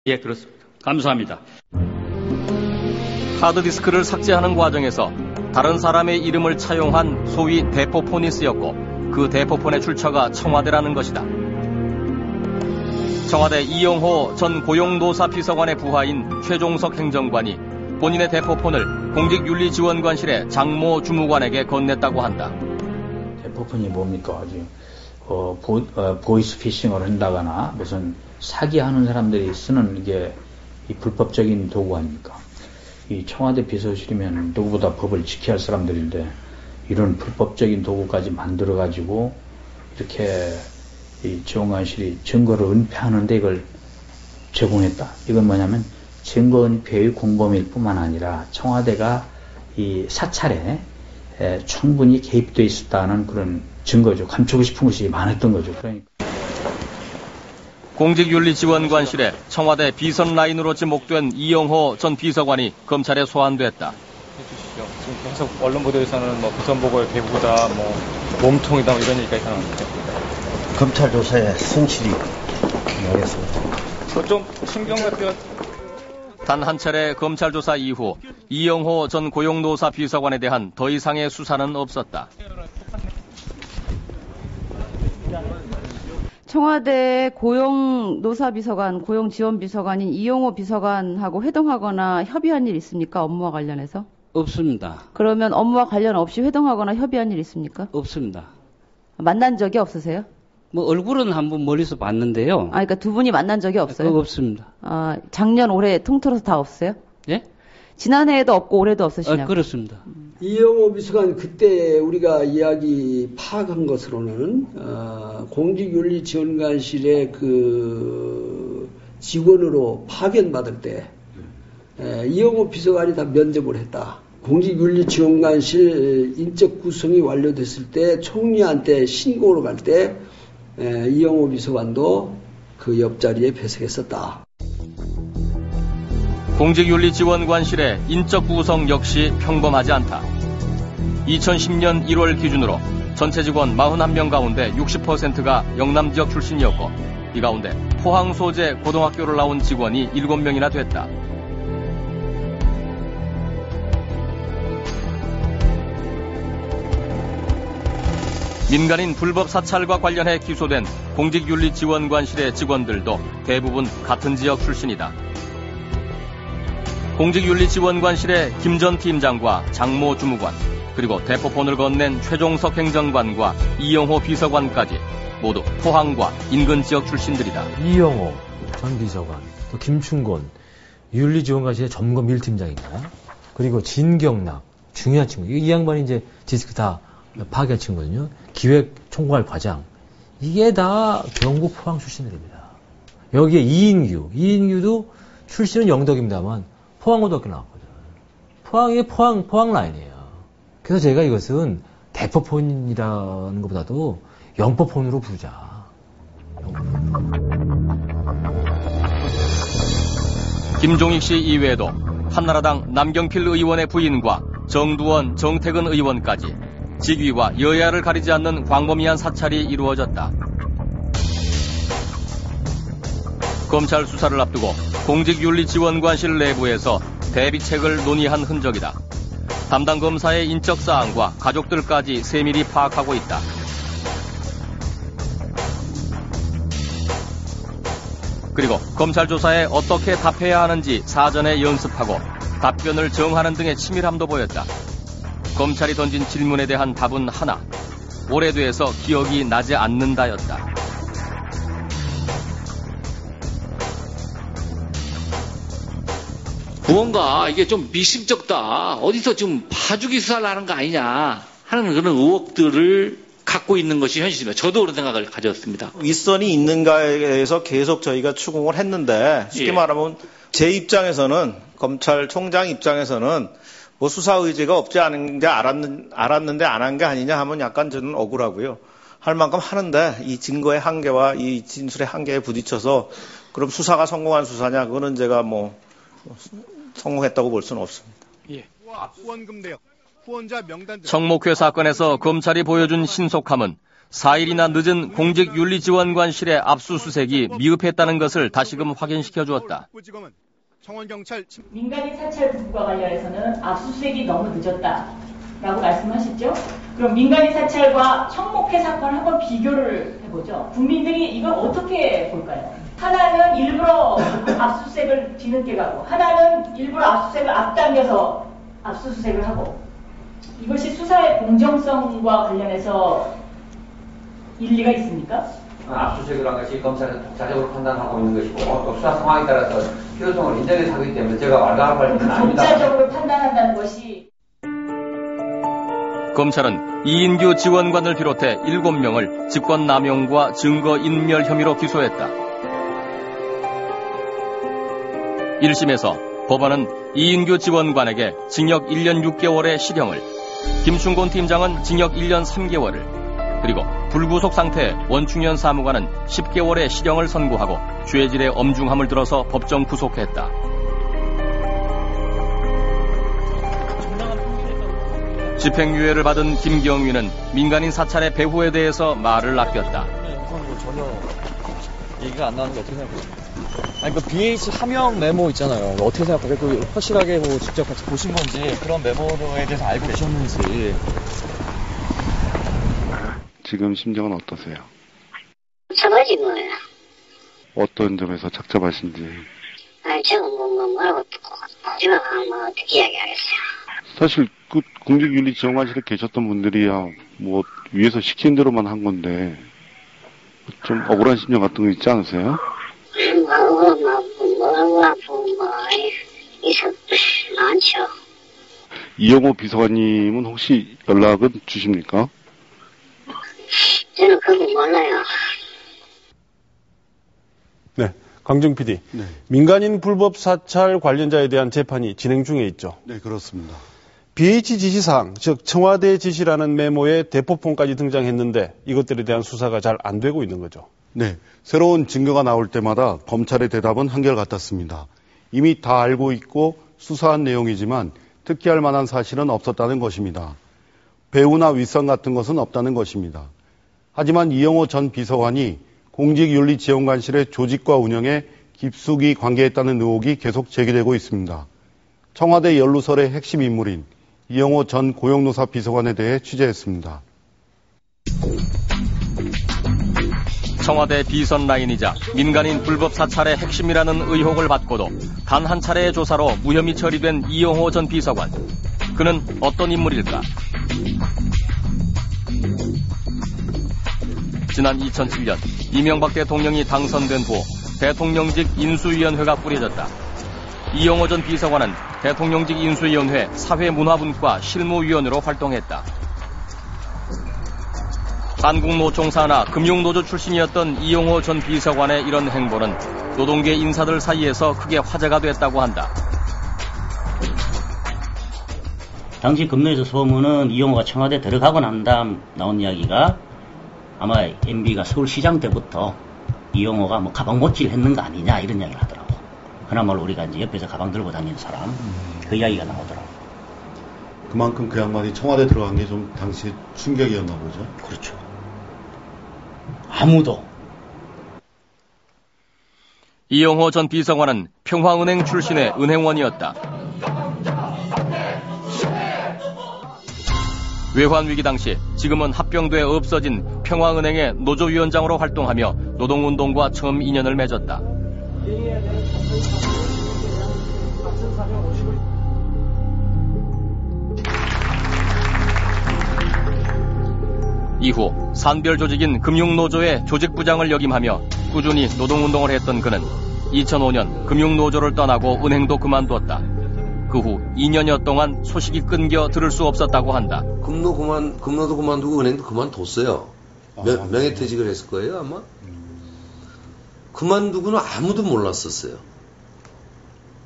예, 그렇습니다. 감사합니다. 하드디스크를 삭제하는 과정에서 다른 사람의 이름을 차용한 소위 대포폰이 쓰였고 그 대포폰의 출처가 청와대라는 것이다. 청와대 이영호 전 고용노사 비서관의 부하인 최종석 행정관이 본인의 대포폰을 공직윤리지원관실의 장모 주무관에게 건넸다고 한다. 대포폰이 뭡니까? 보이스 피싱을 한다거나 무슨 사기하는 사람들이 쓰는 이게 이 불법적인 도구 아닙니까? 이 청와대 비서실이면 누구보다 법을 지켜야 할 사람들인데 이런 불법적인 도구까지 만들어가지고 이렇게 이 지원관실이 증거를 은폐하는데 이걸 제공했다. 이건 뭐냐면 증거 은폐의 공범일 뿐만 아니라 청와대가 이 사찰에 충분히 개입되어 있었다는 그런 증거죠. 감추고 싶은 것이 많았던 거죠. 그러니까. 공직윤리지원관실에 청와대 비선 라인으로 지목된 이영호 전 비서관이 검찰에 소환됐다. 해주시죠. 지금 계속 언론 보도에서는 비선 보고의 배후다, 몸통이다 이런 얘기가 나오는데. 검찰 조사에 성실히 하겠습니다. 좀 신경 같아요. 단 한 차례 검찰 조사 이후 이영호 전 고용노사 비서관에 대한 더 이상의 수사는 없었다. 청와대 고용노사비서관, 고용지원비서관인 이영호 비서관하고 회동하거나 협의한 일 있습니까? 업무와 관련해서? 없습니다. 그러면 업무와 관련 없이 회동하거나 협의한 일 있습니까? 없습니다. 만난 적이 없으세요? 얼굴은 한번 멀리서 봤는데요. 그러니까 두 분이 만난 적이 없어요? 없습니다. 작년, 올해 통틀어서 다 없어요? 예? 지난해에도 없고 올해도 없으시냐고? 그렇습니다. 이영호 비서관 그때 우리가 이야기 파악한 것으로는 공직윤리지원관실의 그 직원으로 파견받을 때 이영호 비서관이 다 면접을 했다. 공직윤리지원관실 인적 구성이 완료됐을 때 총리한테 신고를 갈 때 이영호 비서관도 그 옆자리에 배석했었다. 공직윤리지원관실의 인적 구성 역시 평범하지 않다. 2010년 1월 기준으로 전체 직원 41명 가운데 60%가 영남 지역 출신이었고 이 가운데 포항 소재 고등학교를 나온 직원이 7명이나 됐다. 민간인 불법 사찰과 관련해 기소된 공직윤리지원관실의 직원들도 대부분 같은 지역 출신이다. 공직윤리지원관실의 김 전 팀장과 장모 주무관, 그리고 대포폰을 건넨 최종석 행정관과 이영호 비서관까지 모두 포항과 인근 지역 출신들이다. 이영호 전 비서관, 또 김충곤 윤리지원관실의 점검 1팀장인가요? 그리고 진경락, 중요한 친구. 이 양반이 이제 디스크 다 파괴한 친구거든요. 기획총괄 과장. 이게 다 경북 포항 출신들입니다. 여기에 이인규도 출신은 영덕입니다만 포항고등학교 나왔거든. 포항이 포항 라인이에요. 그래서 제가 이것은 대포폰이라는 것보다도 영포폰으로 부르자. 김종익 씨 이외에도 한나라당 남경필 의원의 부인과 정두원, 정태근 의원까지 직위와 여야를 가리지 않는 광범위한 사찰이 이루어졌다. 검찰 수사를 앞두고 공직윤리지원관실 내부에서 대비책을 논의한 흔적이다. 담당 검사의 인적 사항과 가족들까지 세밀히 파악하고 있다. 그리고 검찰 조사에 어떻게 답해야 하는지 사전에 연습하고 답변을 정하는 등의 치밀함도 보였다. 검찰이 던진 질문에 대한 답은 하나, 오래돼서 기억이 나지 않는다였다. 무언가 이게 좀 미심쩍다, 어디서 좀 봐주기 수사를 하는 거 아니냐 하는 그런 의혹들을 갖고 있는 것이 현실입니다. 저도 그런 생각을 가졌습니다. 윗선이 있는가에 대해서 계속 저희가 추궁을 했는데 쉽게 말하면 제 입장에서는, 검찰총장 입장에서는 수사 의지가 없지 않은데 알았는데 안 한 게 아니냐 하면 약간 저는 억울하고요. 할 만큼 하는데 이 증거의 한계와 이 진술의 한계에 부딪혀서 그럼 수사가 성공한 수사냐, 그거는 제가 성공했다고 볼 수는 없습니다. 예. 후원금 내역, 후원자 명단 등. 청목회 사건에서 검찰이 보여준 신속함은 4일이나 늦은 공직윤리지원관실의 압수수색이 미흡했다는 것을 다시금 확인시켜 주었다. 민간인 사찰 부부와 관련해서는 압수수색이 너무 늦었다라고 말씀하셨죠? 그럼 민간인 사찰과 청목회 사건을 한번 비교를 해보죠. 국민들이 이걸 어떻게 볼까요? 하나는 일부러 압수수색을 뒤늦게 가고 하나는 일부러 압수수색을 앞당겨서 압수수색을 하고 이것이 수사의 공정성과 관련해서 일리가 있습니까? 압수수색을 한 것이 검찰은 독자적으로 판단하고 있는 것이고 또 수사 상황에 따라서 필요성을 인정해서 하기 때문에 제가 말도 할 바는 아닙니다. 독자적으로 판단한다는 것이 검찰은 이인규 지원관을 비롯해 7명을 직권남용과 증거인멸 혐의로 기소했다. 1심에서 법원은 이인규 지원관에게 징역 1년 6개월의 실형을, 김충곤 팀장은 징역 1년 3개월을, 그리고 불구속 상태의 원충현 사무관은 10개월의 실형을 선고하고 죄질의 엄중함을 들어서 법정 구속했다. 집행유예를 받은 김경위는 민간인 사찰의 배후에 대해서 말을 아꼈다. 전혀 얘기가 안 나오는 게 어떻게 생각하세요? 아니, 그 BH 하명 메모 있잖아요. 어떻게 생각하세요? 그 확실하게 뭐 직접 같이 보신 건지, 그런 메모에 대해서 알고 계셨는지. 지금 심정은 어떠세요? 착잡하지 뭐예요. 어떤 점에서 착잡하신지. 아니, 제가 뭐라고 제가 뭐 어떻게 이야기하겠어요. 사실 그 공직윤리지원관실에 계셨던 분들이야 뭐 위에서 시킨 대로만 한 건데 좀 억울한 심정 같은 거 있지 않으세요? 많죠. 이영호 비서관님은 혹시 연락은 주십니까? 저는 그거 몰라요. 네, 강정 PD. 네. 민간인 불법 사찰 관련자에 대한 재판이 진행 중에 있죠. 네, 그렇습니다. BH 지시사항, 즉 청와대 지시라는 메모에 대포폰까지 등장했는데 이것들에 대한 수사가 잘 안 되고 있는 거죠. 네, 새로운 증거가 나올 때마다 검찰의 대답은 한결같았습니다. 이미 다 알고 있고 수사한 내용이지만 특기할 만한 사실은 없었다는 것입니다. 배우나 윗선 같은 것은 없다는 것입니다. 하지만 이영호 전 비서관이 공직윤리지원관실의 조직과 운영에 깊숙이 관계했다는 의혹이 계속 제기되고 있습니다. 청와대 연루설의 핵심 인물인 이영호 전 고용노사 비서관에 대해 취재했습니다. 청와대 비선 라인이자 민간인 불법 사찰의 핵심이라는 의혹을 받고도 단 한 차례의 조사로 무혐의 처리된 이영호 전 비서관. 그는 어떤 인물일까? 지난 2007년 이명박 대통령이 당선된 후 대통령직 인수위원회가 꾸려졌다. 이영호 전 비서관은 대통령직 인수위원회 사회문화분과 실무위원으로 활동했다. 한국노총 산하 금융노조 출신이었던 이영호 전 비서관의 이런 행보는 노동계 인사들 사이에서 크게 화제가 됐다고 한다. 당시 금내에서 소문은 이영호가 청와대 들어가고 난 다음 나온 이야기가 아마 MB가 서울시장 때부터 이영호가 뭐 가방 못질 했는 거 아니냐 이런 이야기를 하더라고. 그나마로 우리가 이제 옆에서 가방 들고 다니는 사람 그 이야기가 나오더라고. 그만큼 그 양반이 청와대 들어간 게 좀 당시 충격이었나 보죠. 그렇죠. 아무도. 이영호 전 비서관은 평화은행 출신의 은행원이었다. 외환위기 당시 지금은 합병돼 없어진 평화은행의 노조위원장으로 활동하며 노동운동과 처음 인연을 맺었다. 이후 산별 조직인 금융노조의 조직부장을 역임하며 꾸준히 노동운동을 했던 그는 2005년 금융노조를 떠나고 은행도 그만뒀다. 그 후 2년여 동안 소식이 끊겨 들을 수 없었다고 한다. 금노도 그만두고 은행도 그만뒀어요. 명예퇴직을 했을 거예요 아마. 그만두고는 아무도 몰랐었어요.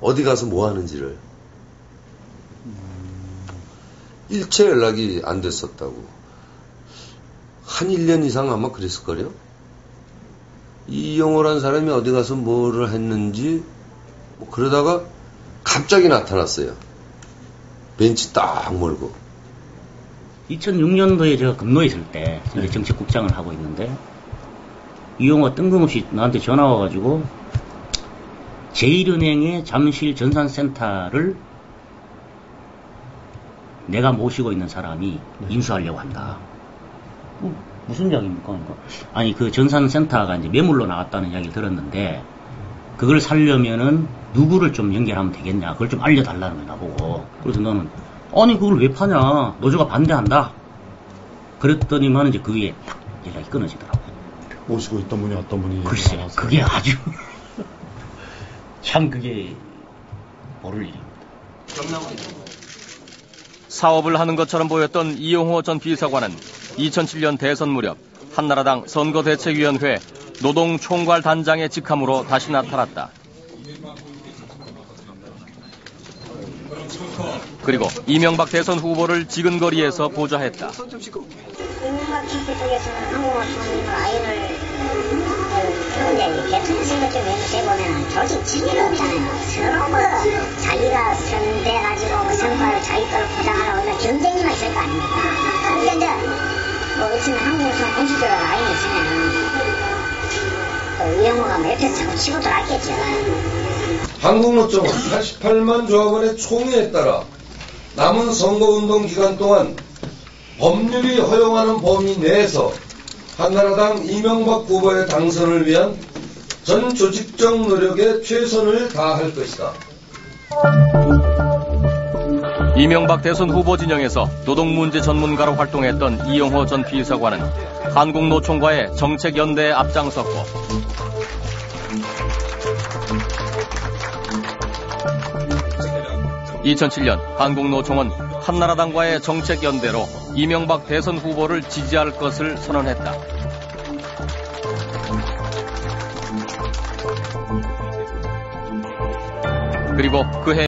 어디 가서 뭐 하는지를. 일체 연락이 안 됐었다고. 한 1년 이상 아마 그랬을걸요. 이영호란 사람이 어디 가서 뭐를 했는지 뭐 그러다가 갑자기 나타났어요. 벤치 딱 몰고. 2006년도에 제가 금노에 있을 때 이제 정책국장을 하고 있는데 이용호가 뜬금없이 나한테 전화 와가지고 제1은행의 잠실 전산센터를 내가 모시고 있는 사람이 인수하려고 한다. 무슨 이야기입니까? 그러니까 아니 그 전산센터가 이제 매물로 나왔다는 이야기를 들었는데 그걸 살려면은 누구를 좀 연결하면 되겠냐, 그걸 좀 알려달라는 거야 나보고. 그래서 나는 아니 그걸 왜 파냐, 노조가 반대한다. 그랬더니만 이제 그 위에 딱 연락이 끊어지더라고. 모시고 있던 분이 어떤 분이? 글쎄, 그게 아주 참 그게 모를 일입니다. 사업을 하는 것처럼 보였던 이용호 전 비서관은 2007년 대선 무렵 한나라당 선거대책위원회 노동총괄단장의 직함으로 다시 나타났다. 그리고 이명박 대선 후보를 지근거리에서 보좌했다. 이명박 캠프 쪽에서는 한국노총의 라인을 그런데 대통령 선거쪽 해보면 조직 지위가 없잖아요. 서로 뭐 자기가 선대가지고 성과를 자기 걸 포장하려고 경쟁이만 있을 거 아닙니까? 그러니까 이제 뭐 있으면 한국노총 공식적으로 라인이 있으면 이용호가 뭐 옆에서 자꾸 치고 들어왔겠죠. 한국노총은 88만 조합원의 총의에 따라 남은 선거운동 기간 동안 법률이 허용하는 범위 내에서 한나라당 이명박 후보의 당선을 위한 전 조직적 노력에 최선을 다할 것이다. 이명박 대선 후보 진영에서 노동문제 전문가로 활동했던 이용호 전 비서관은 한국노총과의 정책연대에 앞장섰고 2007년 한국노총은 한나라당과의 정책연대로 이명박 대선 후보를 지지할 것을 선언했다. 그리고 그해